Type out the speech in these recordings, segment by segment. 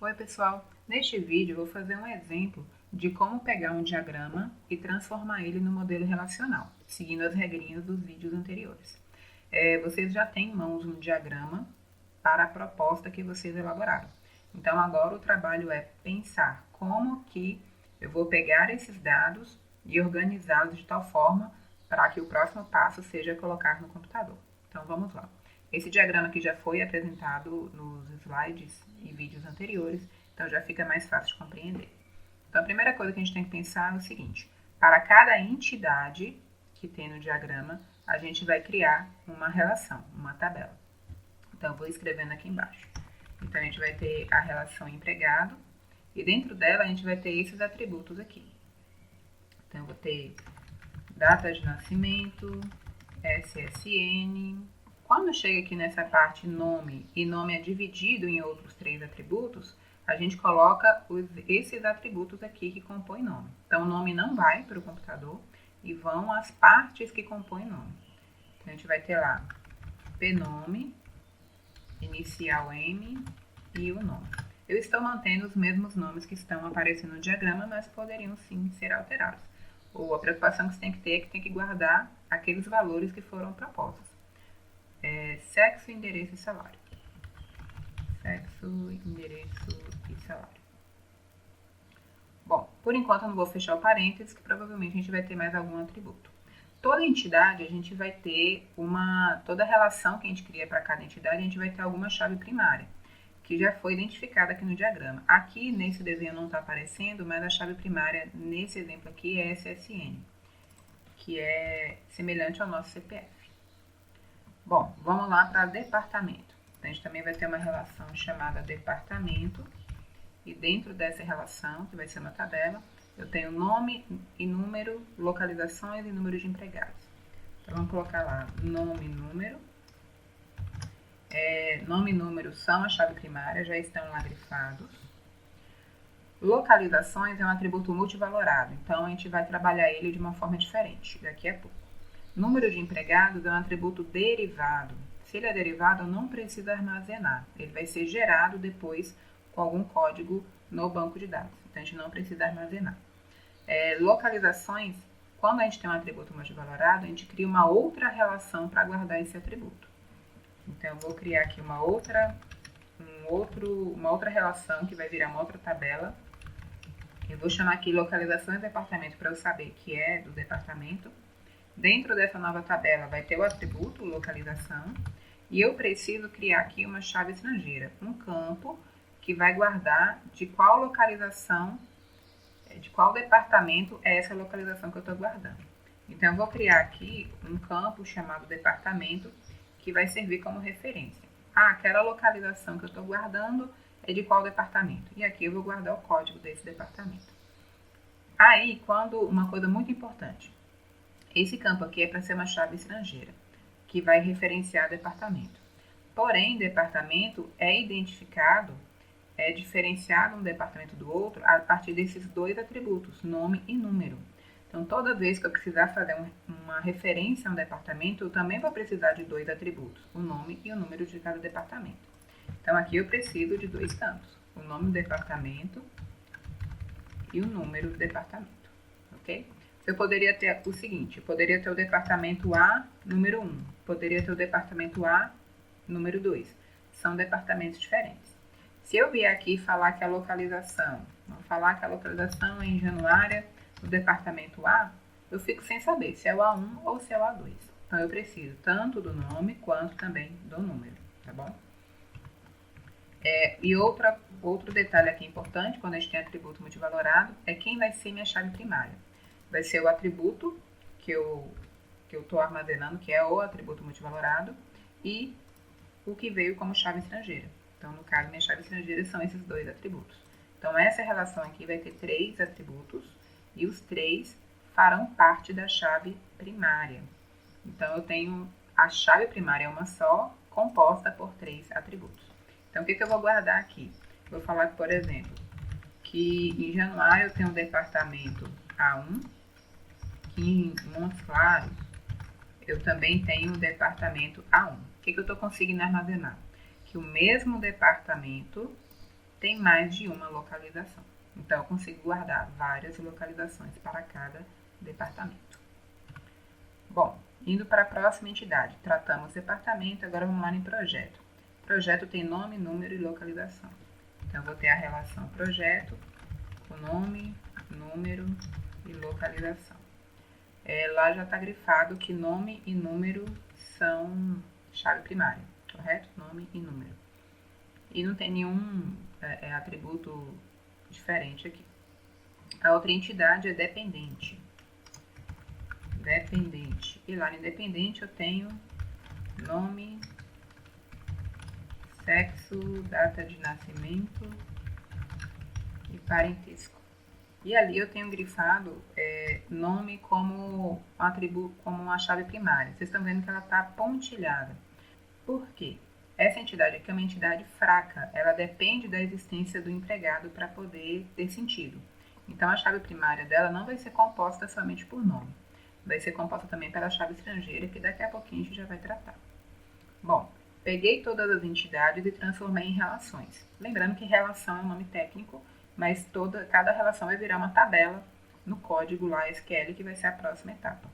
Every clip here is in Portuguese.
Oi pessoal, neste vídeo eu vou fazer um exemplo de como pegar um diagrama e transformar ele no modelo relacional, seguindo as regrinhas dos vídeos anteriores. Vocês já têm em mãos um diagrama para a proposta que vocês elaboraram. Então agora o trabalho é pensar como que eu vou pegar esses dados e organizá-los de tal forma para que o próximo passo seja colocar no computador. Então vamos lá. Esse diagrama aqui já foi apresentado nos slides e vídeos anteriores, então já fica mais fácil de compreender. Então a primeira coisa que a gente tem que pensar é o seguinte: para cada entidade que tem no diagrama, a gente vai criar uma relação, uma tabela. Então eu vou escrevendo aqui embaixo. Então a gente vai ter a relação empregado e dentro dela a gente vai ter esses atributos aqui. Então eu vou ter data de nascimento, SSN. Quando chega aqui nessa parte nome e nome é dividido em outros 3 atributos, a gente coloca esses atributos aqui que compõem nome. Então o nome não vai para o computador e vão as partes que compõem nome. Então a gente vai ter lá pnome, inicial M e o nome. Eu estou mantendo os mesmos nomes que estão aparecendo no diagrama, mas poderiam sim ser alterados. Ou a preocupação que você tem que ter é que tem que guardar aqueles valores que foram propostos. Sexo, endereço e salário. Sexo, endereço e salário. Bom, por enquanto eu não vou fechar o parênteses, que provavelmente a gente vai ter mais algum atributo. Toda entidade, a gente vai ter toda relação que a gente cria para cada entidade, a gente vai ter alguma chave primária, que já foi identificada aqui no diagrama. Aqui, nesse desenho não está aparecendo, mas a chave primária, nesse exemplo aqui, é SSN, que é semelhante ao nosso CPF. Bom, vamos lá para departamento. Então, a gente também vai ter uma relação chamada departamento, e dentro dessa relação, que vai ser uma tabela, eu tenho nome e número, localizações e número de empregados. Então, vamos colocar lá nome e número. Nome e número são a chave primária, já estão lá grifados. Localizações é um atributo multivalorado, então a gente vai trabalhar ele de uma forma diferente daqui a pouco. Número de empregados é um atributo derivado. Se ele é derivado, eu não preciso armazenar. Ele vai ser gerado depois com algum código no banco de dados. Então, a gente não precisa armazenar. Localizações, quando a gente tem um atributo multivalorado, a gente cria uma outra relação para guardar esse atributo. Então, eu vou criar aqui uma outra relação que vai virar uma outra tabela. Eu vou chamar aqui localizações departamento para eu saber que é do departamento. Dentro dessa nova tabela vai ter o atributo localização e eu preciso criar aqui uma chave estrangeira, um campo que vai guardar de qual localização, de qual departamento é essa localização que eu estou guardando. Então eu vou criar aqui um campo chamado departamento que vai servir como referência. Aquela localização que eu estou guardando é de qual departamento? E aqui eu vou guardar o código desse departamento. Aí, uma coisa muito importante. Esse campo aqui é para ser uma chave estrangeira, que vai referenciar departamento. Porém, departamento é identificado, é diferenciado um departamento do outro a partir desses 2 atributos, nome e número. Então, toda vez que eu precisar fazer uma referência a um departamento, eu também vou precisar de 2 atributos, o nome e o número de cada departamento. Então, aqui eu preciso de 2 campos, o nome do departamento e o número do departamento, ok? Eu poderia ter o seguinte, eu poderia ter o departamento A, número 1, poderia ter o departamento A, número 2. São departamentos diferentes. Se eu vier aqui falar que a localização, vamos falar que a localização é em Januária, do departamento A, eu fico sem saber se é o A1 ou se é o A2. Então, eu preciso tanto do nome quanto também do número, tá bom? E outro detalhe aqui importante, quando a gente tem atributo multivalorado, é quem vai ser minha chave primária. Vai ser o atributo que eu estou armazenando, que é o atributo multivalorado, e o que veio como chave estrangeira. Então, no caso, minha chave estrangeira são esses 2 atributos. Então, essa relação aqui vai ter 3 atributos, e os 3 farão parte da chave primária. Então, eu tenho a chave primária é uma só, composta por 3 atributos. Então, o que eu vou guardar aqui? Vou falar, por exemplo, que em Januário eu tenho o departamento A1, que em Montes Claros eu também tenho o departamento A1. O que eu estou conseguindo armazenar? Que o mesmo departamento tem mais de uma localização. Então, eu consigo guardar várias localizações para cada departamento. Bom, indo para a próxima entidade, tratamos departamento, agora vamos lá em projeto. Projeto tem nome, número e localização. Então, eu vou ter a relação projeto, o nome, número e localização. Lá já está grifado que nome e número são chave primária, correto? Nome e número. E não tem nenhum atributo diferente aqui. A outra entidade é dependente. Dependente. E lá no dependente eu tenho nome, sexo, data de nascimento e parentesco. E ali eu tenho grifado nome como atributo, como uma chave primária. Vocês estão vendo que ela está pontilhada. Por quê? Essa entidade aqui é uma entidade fraca. Ela depende da existência do empregado para poder ter sentido. Então, a chave primária dela não vai ser composta somente por nome. Vai ser composta também pela chave estrangeira, que daqui a pouquinho a gente já vai tratar. Bom, peguei todas as entidades e transformei em relações. Lembrando que relação é um nome técnico, mas cada relação vai virar uma tabela no código lá SQL, que vai ser a próxima etapa.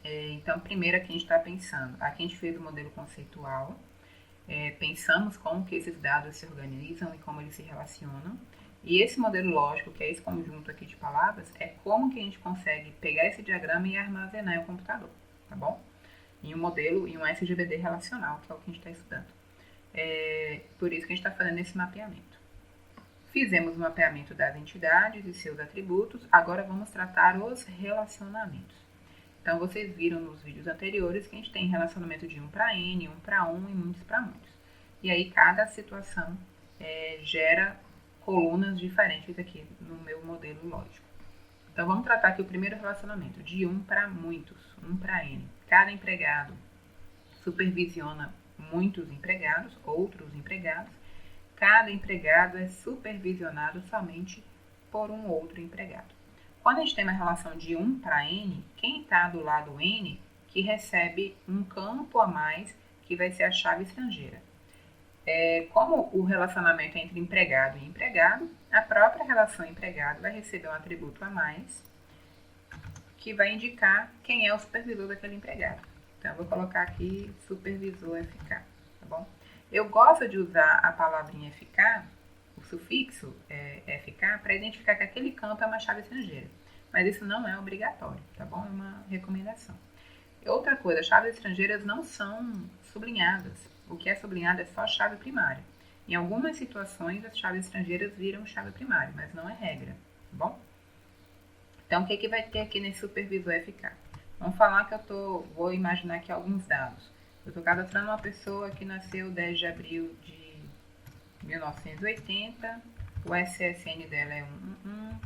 Então, primeiro aqui a gente está pensando, aqui a gente fez o modelo conceitual, pensamos como que esses dados se organizam e como eles se relacionam. E esse modelo lógico, que é esse conjunto aqui de palavras, é como que a gente consegue pegar esse diagrama e armazenar em um computador, tá bom? Em um modelo, em um SGBD relacional, que é o que a gente está estudando. Por isso que a gente está fazendo esse mapeamento. Fizemos o mapeamento das entidades e seus atributos, agora vamos tratar os relacionamentos. Então, vocês viram nos vídeos anteriores que a gente tem relacionamento de 1 para N, 1 para 1 e muitos para muitos. E aí, cada situação gera colunas diferentes aqui no meu modelo lógico. Então, vamos tratar aqui o primeiro relacionamento, de 1 para muitos, 1 para N. Cada empregado supervisiona muitos empregados, outros empregados. Cada empregado é supervisionado somente por um outro empregado. Quando a gente tem uma relação de 1 para N, quem está do lado N que recebe um campo a mais, que vai ser a chave estrangeira. Como o relacionamento é entre empregado e empregado, a própria relação empregado vai receber um atributo a mais, que vai indicar quem é o supervisor daquele empregado. Então, eu vou colocar aqui supervisor FK, tá bom? Eu gosto de usar a palavrinha FK, o sufixo FK, para identificar que aquele campo é uma chave estrangeira. Mas isso não é obrigatório, tá bom? É uma recomendação. Outra coisa, chaves estrangeiras não são sublinhadas. O que é sublinhado é só a chave primária. Em algumas situações, as chaves estrangeiras viram chave primária, mas não é regra, tá bom? Então, o que vai ter aqui nesse supervisor FK? Vamos falar que vou imaginar aqui alguns dados. Eu estou cadastrando uma pessoa que nasceu 10 de abril de 1980, o SSN dela é 11,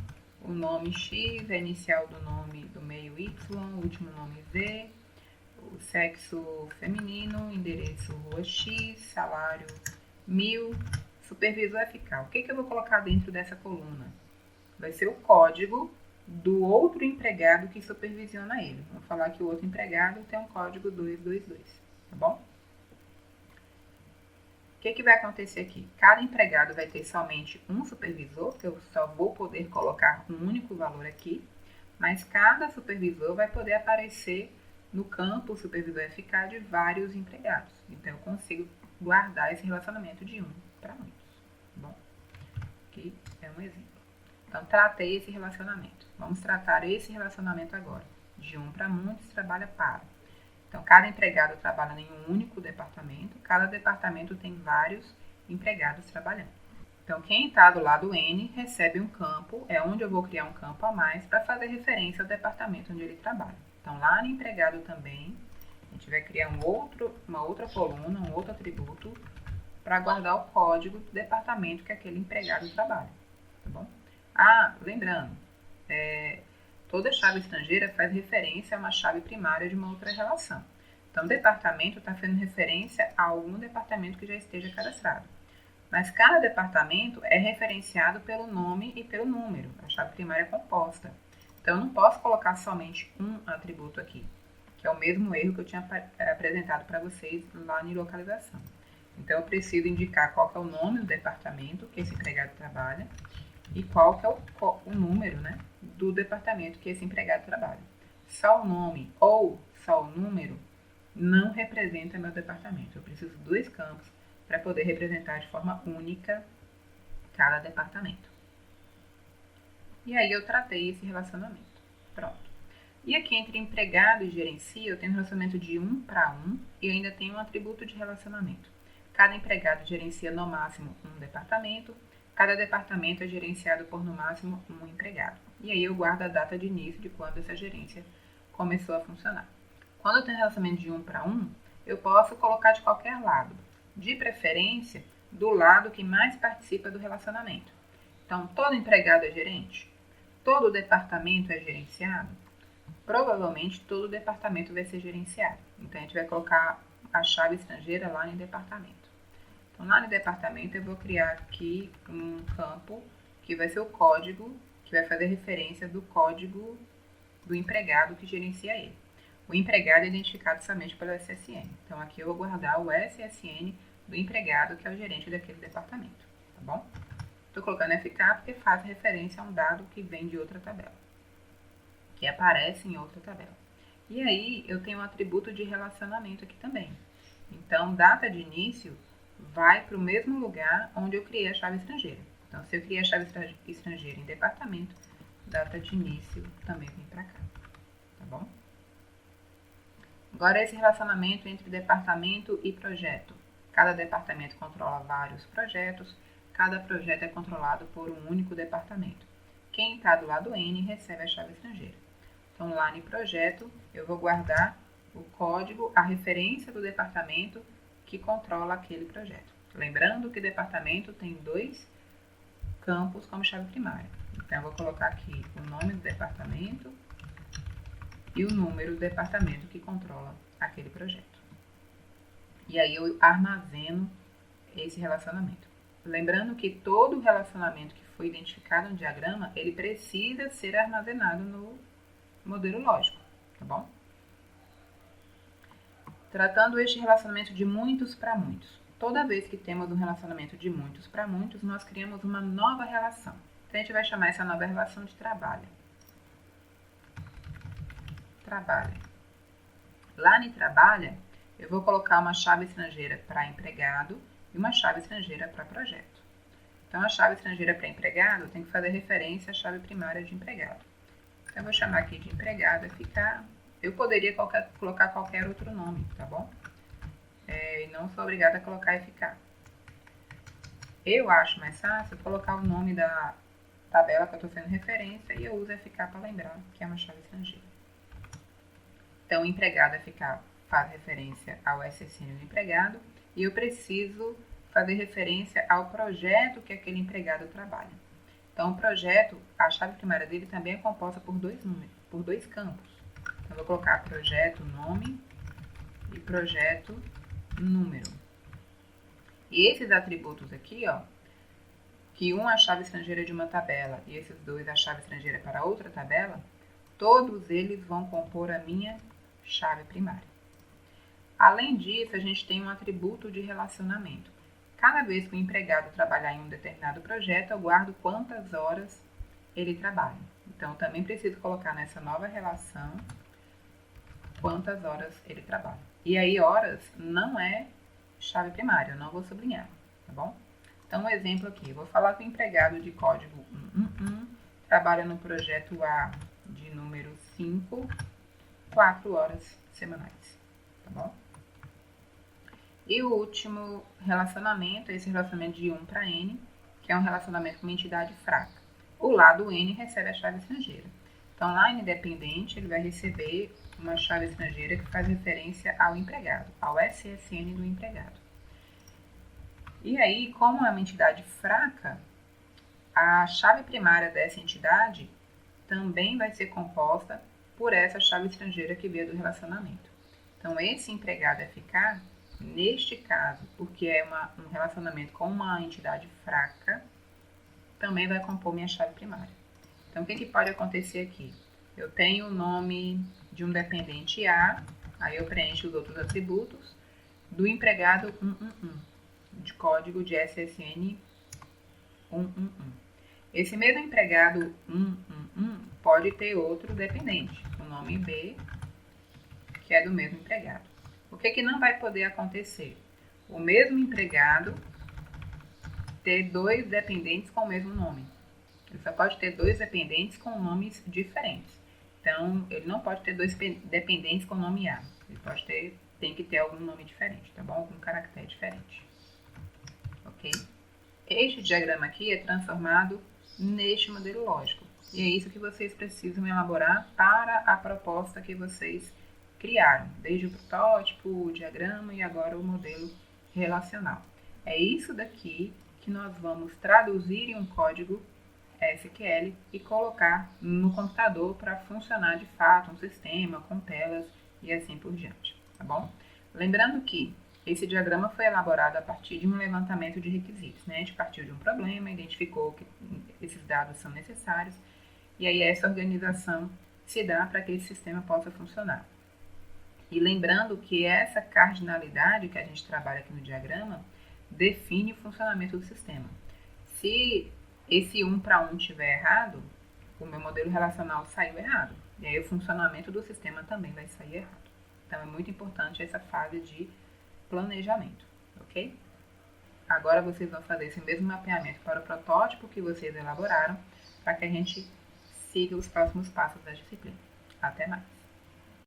o nome X, a inicial do nome do meio Y, o último nome Z, o sexo feminino, endereço rua X, salário 1000, supervisor FK. O que eu vou colocar dentro dessa coluna? Vai ser o código do outro empregado que supervisiona ele. Vamos falar que o outro empregado tem um código 222, tá bom? O que vai acontecer aqui? Cada empregado vai ter somente um supervisor, que eu só vou poder colocar um único valor aqui, mas cada supervisor vai poder aparecer no campo supervisor FK de vários empregados. Então, eu consigo guardar esse relacionamento de 1 para muitos. Tá bom? Aqui é um exemplo. Então, tratei esse relacionamento. Vamos tratar esse relacionamento agora. De 1 para muitos, trabalha para. Então, cada empregado trabalha em um único departamento. Cada departamento tem vários empregados trabalhando. Então, quem está do lado N recebe um campo, é onde eu vou criar um campo a mais para fazer referência ao departamento onde ele trabalha. Então, lá no empregado também, a gente vai criar uma outra coluna, um outro atributo para guardar o código do departamento que aquele empregado trabalha, tá bom? Lembrando, toda chave estrangeira faz referência a uma chave primária de uma outra relação. Então, o departamento está fazendo referência a algum departamento que já esteja cadastrado. Mas cada departamento é referenciado pelo nome e pelo número. A chave primária é composta. Então, eu não posso colocar somente um atributo aqui, que é o mesmo erro que eu tinha apresentado para vocês lá em localização. Então, eu preciso indicar qual que é o nome do departamento que esse empregado trabalha e qual que é o número, né, do departamento que esse empregado trabalha. Só o nome ou só o número não representa meu departamento. Eu preciso de 2 campos para poder representar de forma única cada departamento. E aí eu tratei esse relacionamento. Pronto. E aqui entre empregado e gerencia, eu tenho um relacionamento de 1 para 1 e ainda tenho um atributo de relacionamento. Cada empregado gerencia no máximo um departamento, cada departamento é gerenciado por no máximo um empregado. E aí eu guardo a data de início de quando essa gerência começou a funcionar. Quando eu tenho relacionamento de 1 para 1, eu posso colocar de qualquer lado, de preferência do lado que mais participa do relacionamento. Então, todo empregado é gerente? Todo departamento é gerenciado? Provavelmente todo departamento vai ser gerenciado. Então, a gente vai colocar a chave estrangeira lá em departamento. Então, lá no departamento, eu vou criar aqui um campo que vai ser o código, que vai fazer referência do código do empregado que gerencia ele. O empregado é identificado somente pelo SSN. Então, aqui eu vou guardar o SSN do empregado, que é o gerente daquele departamento. Tá bom? Estou colocando FK porque faz referência a um dado que vem de outra tabela, que aparece em outra tabela. E aí, eu tenho um atributo de relacionamento aqui também. Então, data de início vai para o mesmo lugar onde eu criei a chave estrangeira. Então, se eu criei a chave estrangeira em departamento, data de início também vem para cá. Tá bom? Agora, esse relacionamento entre departamento e projeto. Cada departamento controla vários projetos, cada projeto é controlado por um único departamento. Quem está do lado N recebe a chave estrangeira. Então, lá no projeto, eu vou guardar o código, a referência do departamento que controla aquele projeto. Lembrando que departamento tem 2 campos como chave primária. Então, eu vou colocar aqui o nome do departamento e o número do departamento que controla aquele projeto. E aí eu armazeno esse relacionamento. Lembrando que todo relacionamento que foi identificado no diagrama, ele precisa ser armazenado no modelo lógico, tá bom? Tratando este relacionamento de muitos para muitos. Toda vez que temos um relacionamento de muitos para muitos, nós criamos uma nova relação. Então, a gente vai chamar essa nova relação de trabalho. Trabalho. Lá no trabalho, eu vou colocar uma chave estrangeira para empregado e uma chave estrangeira para projeto. Então, a chave estrangeira para empregado tem que fazer referência à chave primária de empregado. Então, eu vou chamar aqui de empregado FK. Eu poderia colocar qualquer outro nome, tá bom? E não sou obrigada a colocar FK. Eu acho mais fácil colocar o nome da tabela que eu estou fazendo referência e eu uso FK para lembrar que é uma chave estrangeira. Então, o empregado FK faz referência ao SSN do empregado e eu preciso fazer referência ao projeto que aquele empregado trabalha. Então, o projeto, a chave primária dele também é composta por 2 números, por 2 campos. Então, eu vou colocar projeto nome e projeto número. E esses atributos aqui, ó, que um é a chave estrangeira de uma tabela e esses 2 é a chave estrangeira para outra tabela, todos eles vão compor a minha chave primária. Além disso, a gente tem um atributo de relacionamento. Cada vez que o empregado trabalhar em um determinado projeto, eu guardo quantas horas ele trabalha. Então, eu também preciso colocar nessa nova relação quantas horas ele trabalha. E aí, horas não é chave primária, eu não vou sublinhar, tá bom? Então, um exemplo aqui, eu vou falar que o empregado de código 111 trabalha no projeto A de número 5, 4 horas semanais, tá bom? E o último relacionamento é esse relacionamento de 1 para N, que é um relacionamento com uma entidade fraca. O lado N recebe a chave estrangeira. Então, lá em dependente, ele vai receber uma chave estrangeira que faz referência ao empregado, ao SSN do empregado. E aí, como é uma entidade fraca, a chave primária dessa entidade também vai ser composta por essa chave estrangeira que veio do relacionamento. Então, esse empregado FK, neste caso, porque é um relacionamento com uma entidade fraca, também vai compor minha chave primária. Então, o que pode acontecer aqui? Eu tenho o nome de um dependente A, aí eu preencho os outros atributos, do empregado 111. de código de SSN 111. Esse mesmo empregado 111 pode ter outro dependente, o nome B, que é do mesmo empregado. O que não vai poder acontecer? O mesmo empregado ter dois dependentes com o mesmo nome. Ele só pode ter dois dependentes com nomes diferentes. Então, ele não pode ter dois dependentes com nome A. Ele tem que ter algum nome diferente, tá bom? Algum caractere diferente. Ok? Este diagrama aqui é transformado neste modelo lógico. E é isso que vocês precisam elaborar para a proposta que vocês criaram, desde o protótipo, o diagrama e agora o modelo relacional. É isso daqui que nós vamos traduzir em um código SQL e colocar no computador para funcionar de fato um sistema com telas e assim por diante, tá bom? Lembrando que esse diagrama foi elaborado a partir de um levantamento de requisitos, né? A gente partiu de um problema, identificou que esses dados são necessários e aí essa organização se dá para que esse sistema possa funcionar. E lembrando que essa cardinalidade que a gente trabalha aqui no diagrama define o funcionamento do sistema. Se esse 1 para 1 estiver errado, o meu modelo relacional saiu errado. E aí o funcionamento do sistema também vai sair errado. Então é muito importante essa fase de planejamento, ok? Agora vocês vão fazer esse mesmo mapeamento para o protótipo que vocês elaboraram, para que a gente siga os próximos passos da disciplina. Até mais!